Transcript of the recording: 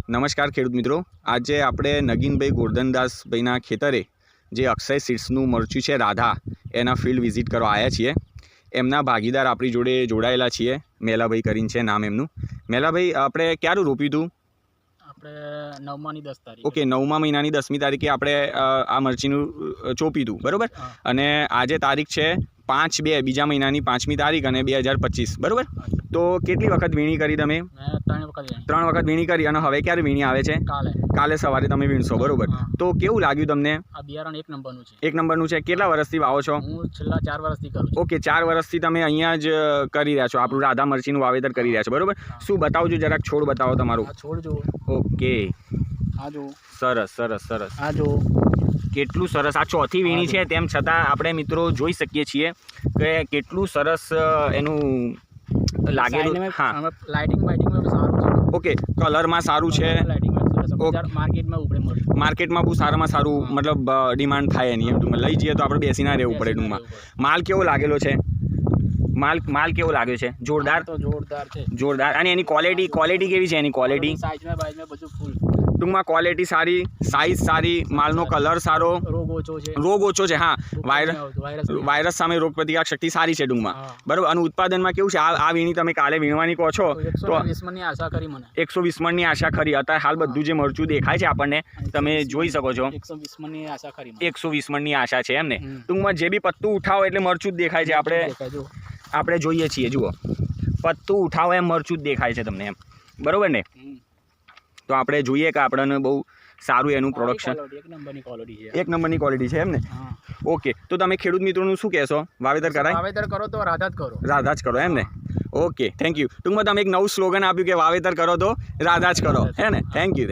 નમસ્કાર ખેડૂત મિત્રો, આજે આપણે નગીનભાઈ ગોરધનદાસભાઈના ખેતરે જે અક્ષય સીડ્સનું મરચું છે રાધા એના ફિલ્ડ વિઝિટ કરવા આવ્યા છીએ. એમના ભાગીદાર આપણી જોડે જોડાયેલા છીએ, મેલાભાઈ કરીને છે નામ એમનું. મેલાભાઈ, આપણે ક્યારે રોપ્યું હતું? આપણે 9માની 10 તારીખ. ઓકે, 9મા મહિનાની 10મી તારીખે આપણે આ મરચીનું ચોપ્યું હતું, બરાબર? અને આજે તારીખ છે 5/2 બીજા મહિનાની 5મી તારીખ અને 2025, બરાબર? તો કેટલી વખત વીણી કરી તમે? 3 વખત વીણી કરી. અને હવે ક્યારે વીણી આવે છે? કાલે સવારે તમે વીણશો, બરોબર? તો કેવું લાગ્યું તમને? આ બિયારણ એક નંબરનું છે. એક નંબરનું છે. કેટલા વર્ષથી વાવો છો? હું છેલ્લા 4 વર્ષથી કરું છું. ઓકે, 4 વર્ષથી તમે અહીંયા જ કરી રહ્યા છો, આપણું રાધા મરચીનું વાવેતર કરી રહ્યા છો, બરોબર? શું બતાવજો, જરાક છોડ બતાવો તમારું. આ છોડ જો. ઓકે, આ જો. સરસ સરસ સરસ. આ જો કેટલું સરસ. આ ચોથી વીણી છે, તેમ છતાં આપણે મિત્રો જોઈ શકીએ છીએ કે કેટલું સરસ એનું લાગેલું. હા, લાઇટિંગ સારું છે. ઓકે, કલરમાં સારું છે. માર્કેટમાં બહુ સારામાં સારું, મતલબ ડિમાન્ડ થાય એની. એમ ટૂંકમાં લઈ જઈએ તો આપણે બેસી ના રહેવું પડે. ટૂંકમાં માલ કેવો લાગેલો છે? માલ કેવો લાગ્યો છે? જોરદાર. તો જોરદાર છે, જોરદાર. અને એની ક્વોલિટી કેવી છે? એની ક્વોલિટી સાઈઝમાં બધું ફૂલ. ટૂંકમાં ક્વોલિટી સારી, સાઇઝ સારી, માલનો કલર સારો, રોગ ઓછો છે. હા, વાયરસ સામે રોગ પ્રતિકારક શક્તિ સારી છે ટૂંકમાં, બરાબર? અને ઉત્પાદનમાં કેવું છે? આ વીણી તમે કાલે વીણવાની કહો છો તો 120 મણની આશા કરી મને. 120 મણની આશા ખરી. અત્યારે હાલ બધું જે મરચું દેખાય છે આપણને, તમે જોઈ શકો છો. 120 મણની આશા કરી. 120 મણની આશા છે એમને. ટૂંકમાં જે બી પત્તું ઉઠાવો એટલે મરચું જ દેખાય છે. આપણે જોઈએ છીએ, જુઓ, પત્તું ઉઠાવો એમ મરચું જ દેખાય છે તમને, એમ, બરોબર ને? તો આપણે જોઈએ કે આપણને બહુ સારું એનું પ્રોડક્શન. એક નંબરની ક્વોલિટી છે એમ ને? ઓકે, તો તમે ખેડૂત મિત્રોનું શું કહેશો? વાવેતર કરાય? વાવેતર કરો તો રાધા જ કરો. રાધા જ કરો એમ ને? Okay, thank you. ટૂંકમાં તમે એક નવું સ્લોગન આપ્યું કે વાવેતર કરો તો રાધા જ કરો, હે ને? Thank you.